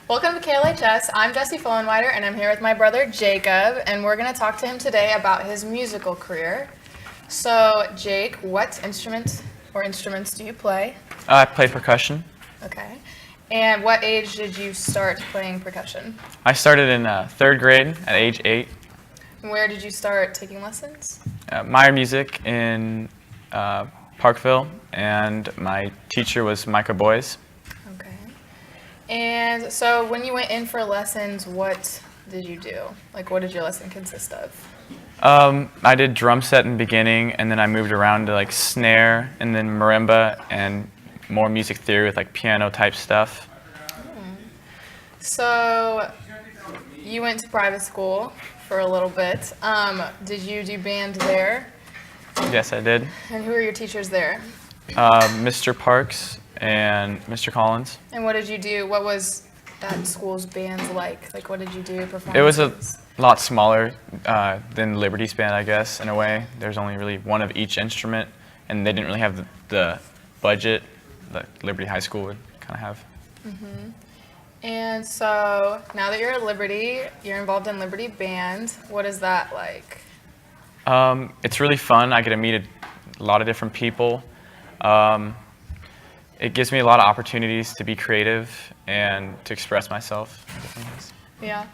Welcome to KLHS. I'm Jessica Fullinwider, and I'm here with my brother Jacob, and we're going to talk to him today about his musical career. So, Jake, what instrument or instruments do you play? I play percussion. Okay. And what age did you start playing percussion? I started in third grade at age 8. And where did you start taking lessons? Meyer Music in Parkville, and my teacher was Micah Boys. Okay. And so when you went in for lessons, what did you do? Like, what did your lesson consist of? I did drum set in the beginning, and then I moved around to like snare, and then marimba, and more music theory with like piano type stuff. So you went to private school for a little bit. Did you do band there? Yes, I did. And who are your teachers there? Mr. Parks and Mr. Collins. And what did you do? What was that school's band like? Like, what did you do? It was a Performances? lot smaller than Liberty's band, I guess, in a way. There's only really one of each instrument, and they didn't really have the budget that Liberty High School would kind of have. And so now that you're at Liberty, you're involved in Liberty Band. What is that like? It's really fun. I get to meet a lot of different people. It gives me a lot of opportunities to be creative and to express myself. Yeah.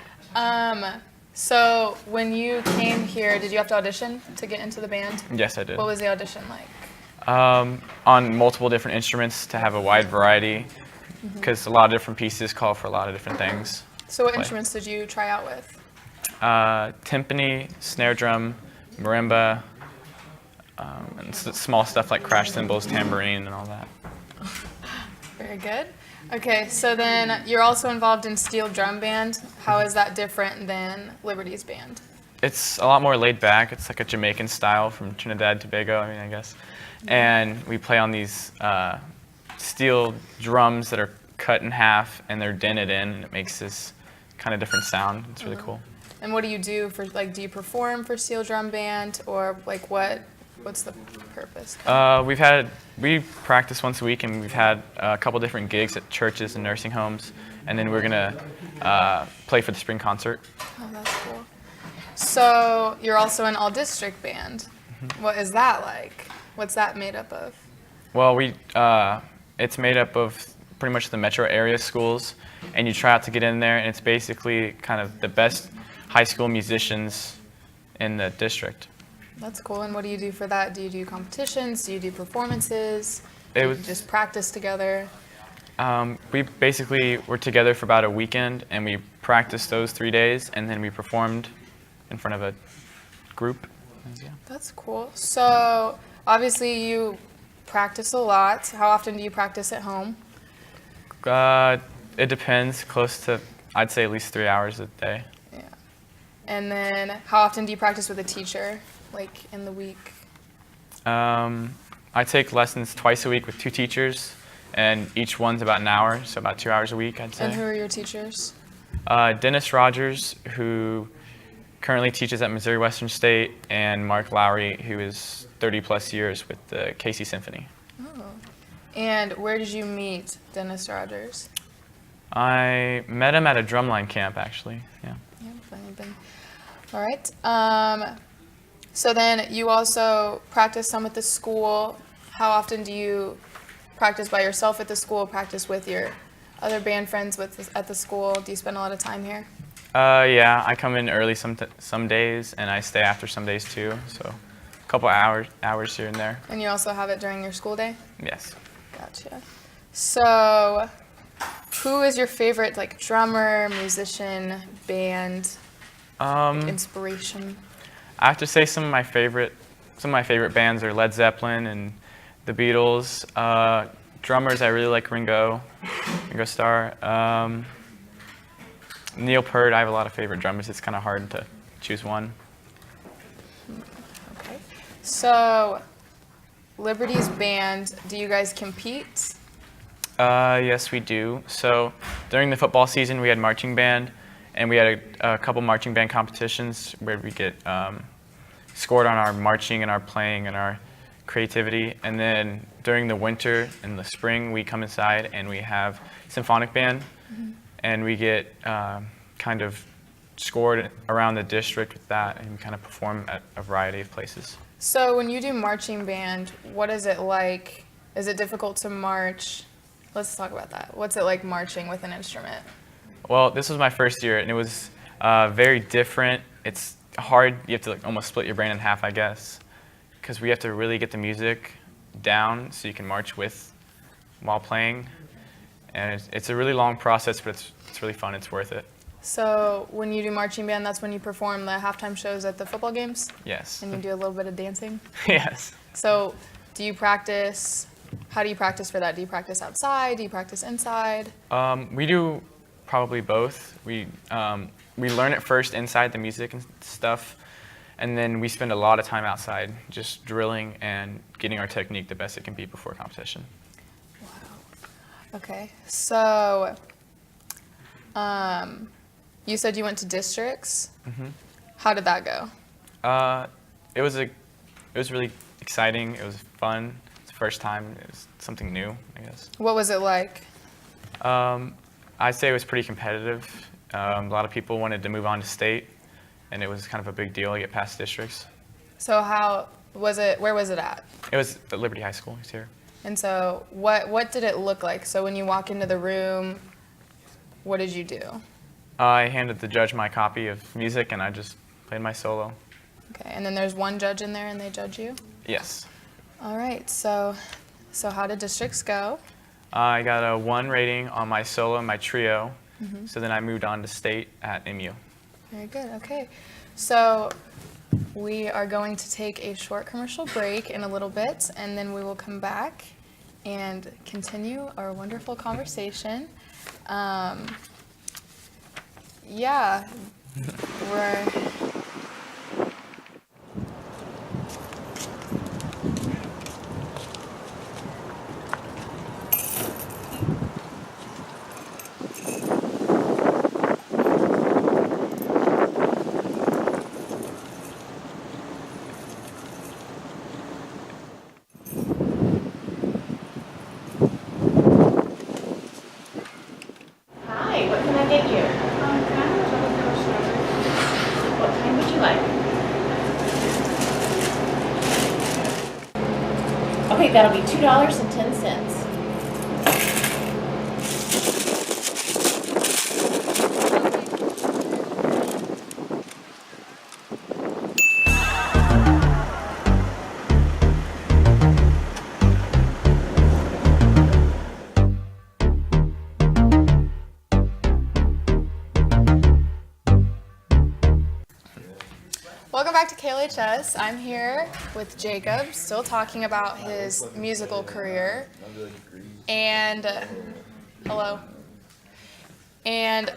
So when you came here, did you have to audition to get into the band? Yes, I did. What was the audition like? On multiple different instruments to have a wide variety, because a lot of different pieces call for a lot of different things. So what Play. instruments did you try out with? Timpani, snare drum, marimba, and small stuff like crash cymbals, tambourine, and all that. Very good. Okay, so then you're also involved in steel drum band. How is that different than Liberty's band? It's a lot more laid back. It's like a Jamaican style from Trinidad, Tobago, I guess. And we play on these steel drums that are cut in half, and they're dented in, and it makes this kind of different sound. It's really cool. And what do you do for, like, do you perform for steel drum band, or like what's the purpose? We practice once a week, and we've had a couple different gigs at churches and nursing homes, and then we're gonna play for the spring concert. Oh, that's cool. So you're also an all-district band. What is that like? What's that made up of? Well, it's made up of pretty much the metro area schools, and you try out to get in there, and it's basically kind of the best high school musicians in the district. That's cool. And what do you do for that? Do you do competitions? Do you do performances? Do you just practice together? We basically were together for about a weekend, and we practiced those 3 days, and then we performed in front of a group. Yeah. That's cool. So obviously you practice a lot. How often do you practice at home? It depends. Close to, I'd say, at least 3 hours a day. Yeah. And then how often do you practice with a teacher, like in the week? I take lessons twice a week with 2 teachers, and each one's about an hour, so about 2 hours a week, I'd say. And who are your teachers? Dennis Rogers, who currently teaches at Missouri Western State, and Mark Lowry, who is 30-plus years with the KC Symphony. Oh. And where did you meet Dennis Rogers? I met him at a drumline camp, actually. Yeah. Yeah, funny. All right. So then you also practice some at the school. How often do you practice by yourself at the school, practice with your other band friends at the school? Do you spend a lot of time here? Yeah, I come in early some days, and I stay after some days too, so a couple hours here and there. And you also have it during your school day? Yes. Gotcha. So who is your favorite, like, drummer, musician, band, inspiration? I have to say some of my favorite bands are Led Zeppelin and the Beatles. Drummers, I really like Ringo Starr. Neil Peart, I have a lot of favorite drummers. It's kind of hard to choose one. Okay. So Liberty's band, do you guys compete? Yes, we do. So during the football season, we had marching band, and we had a couple marching band competitions where we get scored on our marching and our playing and our creativity. And then during the winter and the spring, we come inside and we have symphonic band. and we get kind of scored around the district with that, and we kind of perform at a variety of places. So when you do marching band, what is it like? Is it difficult to march? Let's talk about that. What's it like marching with an instrument? Well, this was my first year, and it was very different. It's hard. You have to like almost split your brain in half, I guess, because we have to really get the music down so you can march with while playing. And it's a really long process, but it's really fun. It's worth it. So when you do marching band, that's when you perform the halftime shows at the football games? Yes. And you do a little bit of dancing? Yes. So do you practice, how do you practice for that? Do you practice outside? Do you practice inside? We do probably both. We learn it first inside the music and stuff, and then we spend a lot of time outside just drilling and getting our technique the best it can be before competition. Wow. Okay. So you said you went to districts. Mm-hmm. How did that go? It was really exciting. It was fun. It's the first time. It was something new, I guess. What was it like? I'd say it was pretty competitive. A lot of people wanted to move on to state, and it was kind of a big deal to get past districts. So how was it? Where was it at? It was at Liberty High School. It's here. And so what did it look like? So when you walk into the room, what did you do? I handed the judge my copy of music, and I just played my solo. Okay, and then there's one judge in there, and they judge you? Yes. All right, so how did districts go? I got a 1 rating on my solo and my trio, so then I moved on to state at MU. Very good, okay. So we are going to take a short commercial break in a little bit, and then we will come back and continue our wonderful conversation. Yeah, we're... Hi, what can I get you? Can I have a double kettle strawberry? What kind would you like? Okay, that'll be $2.10. Welcome back to KLHS. I'm here with Jacob, still talking about his musical career. And, hello. And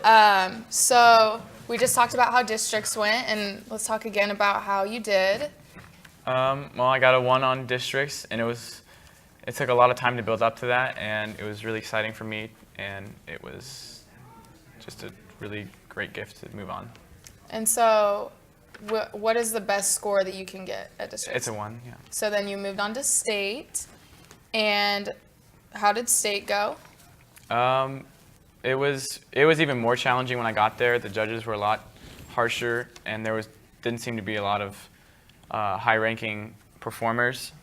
so we just talked about how districts went, and let's talk again about how you did. Well, I got a 1 on districts, and it took a lot of time to build up to that, and it was really exciting for me, and it was just a really great gift to move on. And so what is the best score that you can get at districts? It's a 1, yeah. So then you moved on to state, and how did state go? It was even more challenging when I got there. The judges were a lot harsher, and didn't seem to be a lot of high-ranking performers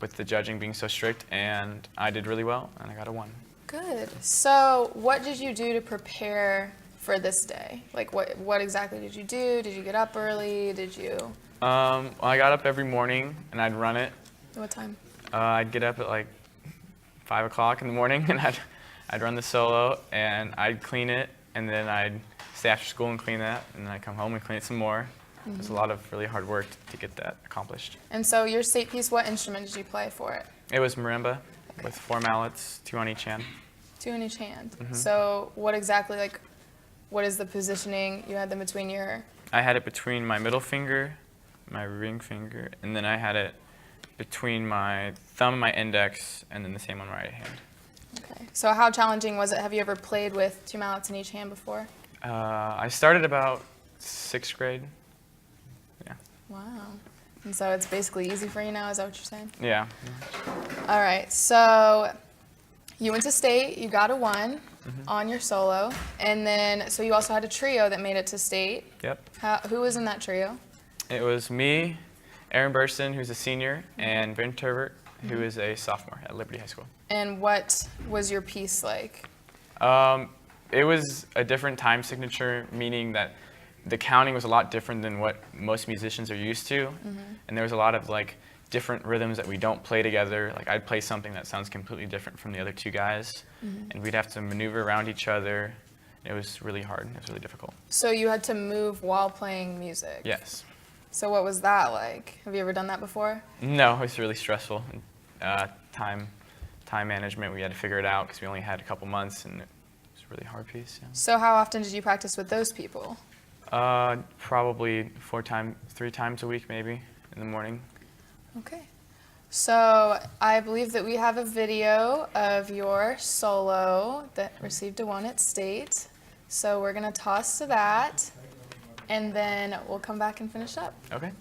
with the judging being so strict, and I did really well, and I got a 1. Good. So what did you do to prepare for this day? Like what exactly did you do? Did you get up early? Did you? Well, I got up every morning, and I'd run it. What time? I'd get up at like 5 o'clock in the morning, and I'd run the solo, and I'd clean it, and then I'd stay after school and clean that, and then I'd come home and clean it some more. It was a lot of really hard work to get that accomplished. And so your state piece, what instrument did you play for it? It was marimba with 4 mallets, 2 on each hand. 2 in each hand. So what exactly, like, what is the positioning? You had them between your... I had it between my middle finger, my ring finger, and then I had it between my thumb and my index, and then the same on my right hand. Okay. So how challenging was it? Have you ever played with 2 mallets in each hand before? I started about 6th grade. Yeah. Wow. And so it's basically easy for you now, is that what you're saying? Yeah. All right, so you went to state, you got a 1. on your solo, and then so you also had a trio that made it to state. Yep. Who was in that trio? It was me, Aaron Burston, who's a senior, and Vin Turbert, who is a sophomore at Liberty High School. And what was your piece like? It was a different time signature, meaning that the counting was a lot different than what most musicians are used to, and there was a lot of like different rhythms that we don't play together. Like I'd play something that sounds completely different from the other two guys, and we'd have to maneuver around each other. It was really hard. It was really difficult. So you had to move while playing music? Yes. So what was that like? Have you ever done that before? No, it was really stressful. Time management, we had to figure it out because we only had a couple months, and it was a really hard piece. Yeah. So how often did you practice with those people? Probably 3 times a week, maybe in the morning. Okay. So I believe that we have a video of your solo that received a 1 at state. So we're gonna toss to that, and then we'll come back and finish up. Okay.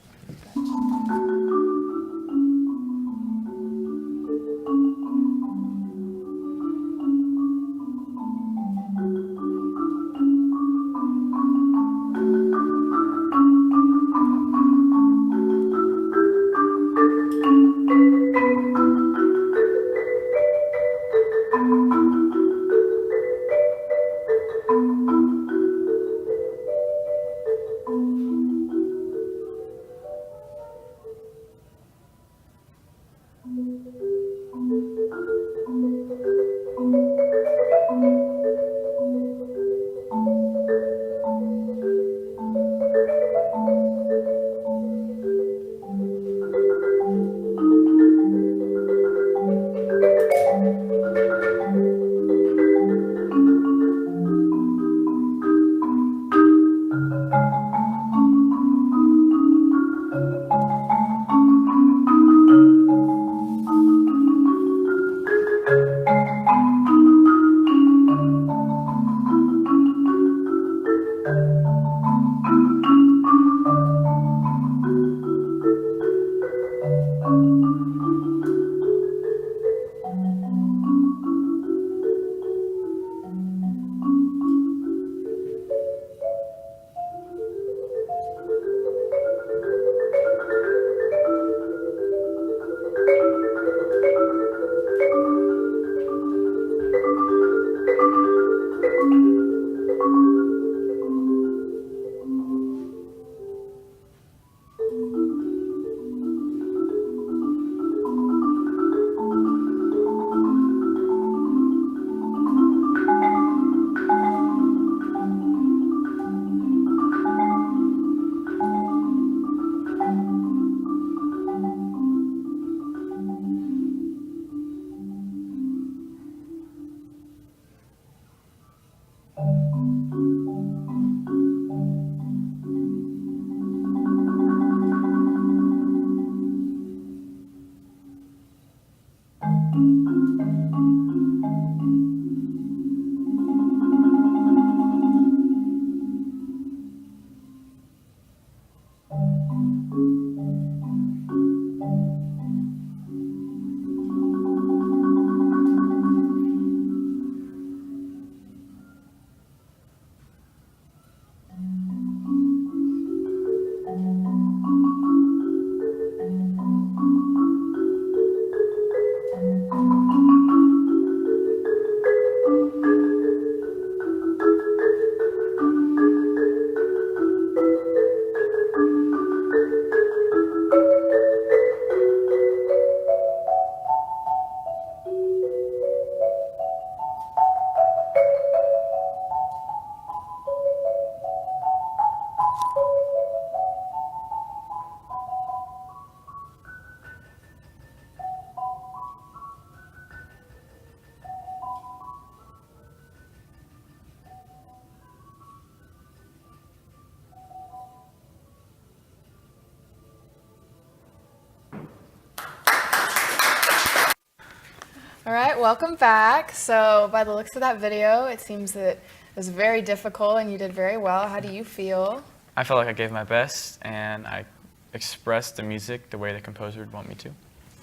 All right, welcome back. So by the looks of that video, it seems that it was very difficult and you did very well. How do you feel? I felt like I gave my best, and I expressed the music the way the composer would want me to.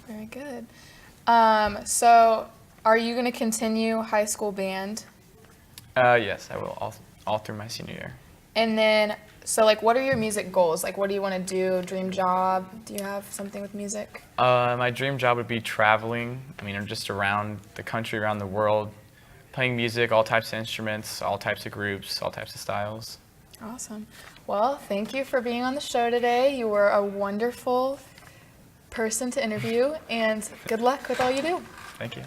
Very good. So are you going to continue high school band? Yes, I will all through my senior year. And then, so like, what are your music goals? Like, what do you want to do? Dream job? Do you have something with music? My dream job would be traveling. I mean, just around the country, around the world, playing music, all types of instruments, all types of groups, all types of styles. Awesome. Well, thank you for being on the show today. You were a wonderful person to interview, and good luck with all you do. Thank you.